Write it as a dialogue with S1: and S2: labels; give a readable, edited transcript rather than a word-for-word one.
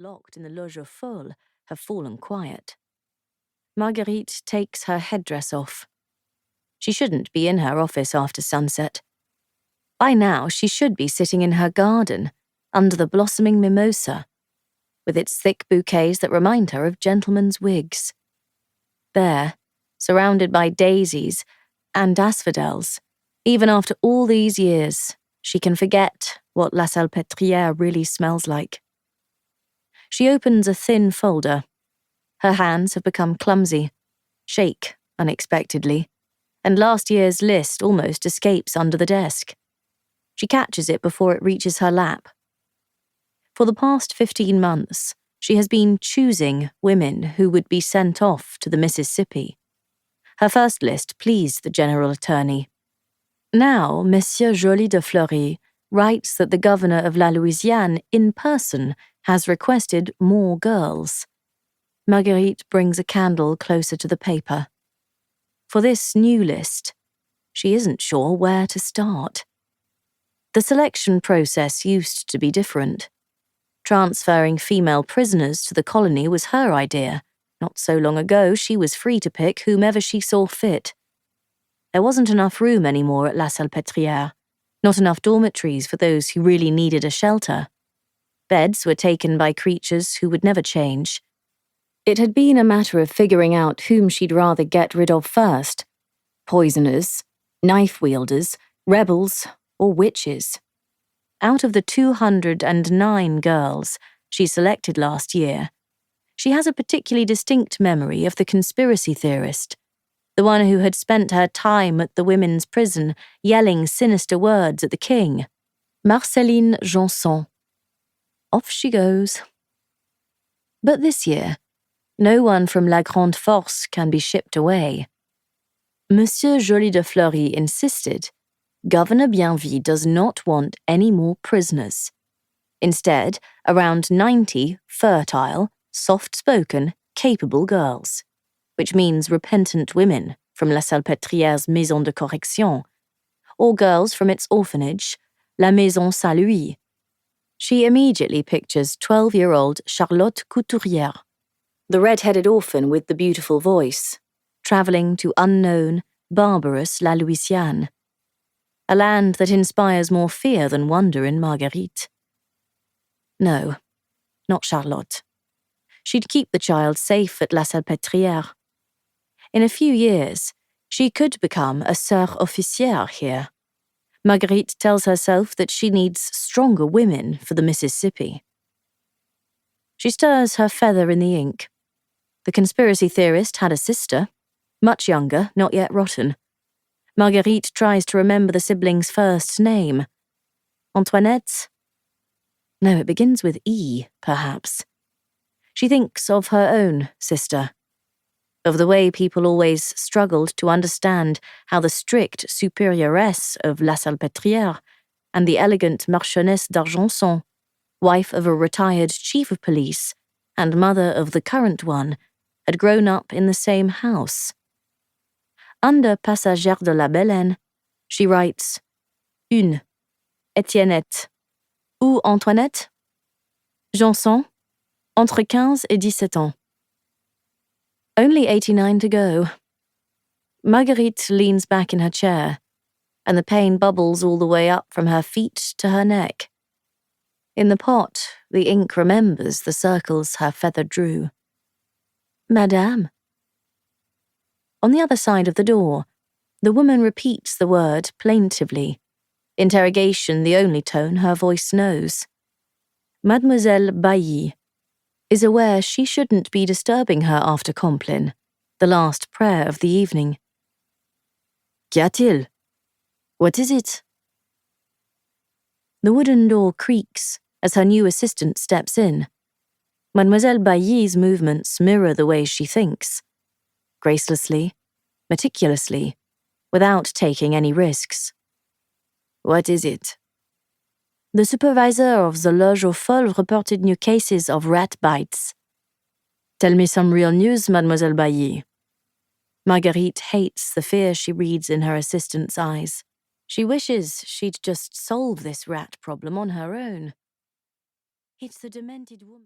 S1: locked in the loge aux folles, have fallen quiet. Marguerite takes her headdress off. She shouldn't be in her office after sunset. By now, she should be sitting in her garden, under the blossoming mimosa, with its thick bouquets that remind her of gentlemen's wigs. There, surrounded by daisies and asphodels, even after all these years, she can forget what La Salpêtrière really smells like. She opens a thin folder. Her hands have become clumsy, shake unexpectedly, and last year's list almost escapes under the desk. She catches it before it reaches her lap. For the past 15 months, she has been choosing women who would be sent off to the Mississippi. Her first list pleased the general attorney. Now, Monsieur Joly de Fleury writes that the governor of La Louisiane in person has requested more girls. Marguerite brings a candle closer to the paper. For this new list, she isn't sure where to start. The selection process used to be different. Transferring female prisoners to the colony was her idea. Not so long ago, she was free to pick whomever she saw fit. There wasn't enough room anymore at La Salpêtrière, not enough dormitories for those who really needed a shelter. Beds were taken by creatures who would never change. It had been a matter of figuring out whom she'd rather get rid of first: poisoners, knife-wielders, rebels, or witches. Out of the 209 girls she selected last year, she has a particularly distinct memory of the conspiracy theorist, the one who had spent her time at the women's prison yelling sinister words at the king, Marceline Janson. Off she goes. But this year, no one from La Grande Force can be shipped away. Monsieur Joly de Fleury insisted Governor Bienville does not want any more prisoners. Instead, around 90 fertile, soft-spoken, capable girls, which means repentant women from La Salpêtrière's Maison de Correction, or girls from its orphanage, La Maison Saint-Louis. She immediately pictures 12-year-old Charlotte Couturière, the red-headed orphan with the beautiful voice, travelling to unknown, barbarous La Louisiane, a land that inspires more fear than wonder in Marguerite. No, not Charlotte. She'd keep the child safe at La Salpêtrière. In a few years, she could become a sœur officière here. Marguerite tells herself that she needs stronger women for the Mississippi. She stirs her feather in the ink. The conspiracy theorist had a sister, much younger, not yet rotten. Marguerite tries to remember the sibling's first name. Antoinette? No, it begins with E, perhaps. She thinks of her own sister, of the way people always struggled to understand how the strict supérieuresse of La Salpêtrière and the elegant Marchioness d'Argenson, wife of a retired chief of police and mother of the current one, had grown up in the same house. Under Passagère de la Baleine, she writes, Une, Étiennette, ou Antoinette? Janson, entre 15 et 17 ans. Only 89 to go. Marguerite leans back in her chair, and the pain bubbles all the way up from her feet to her neck. In the pot, the ink remembers the circles her feather drew. Madame. On the other side of the door, the woman repeats the word plaintively, interrogation the only tone her voice knows. Mademoiselle Bailly is aware she shouldn't be disturbing her after Compline, the last prayer of the evening. Qu'y a-t-il? What is it? The wooden door creaks as her new assistant steps in. Mademoiselle Bailly's movements mirror the way she thinks, gracelessly, meticulously, without taking any risks. What is it? The supervisor of the Loge aux Folles reported new cases of rat bites. Tell me some real news, Mademoiselle Bailly. Marguerite hates the fear she reads in her assistant's eyes. She wishes she'd just solve this rat problem on her own. It's the demented woman.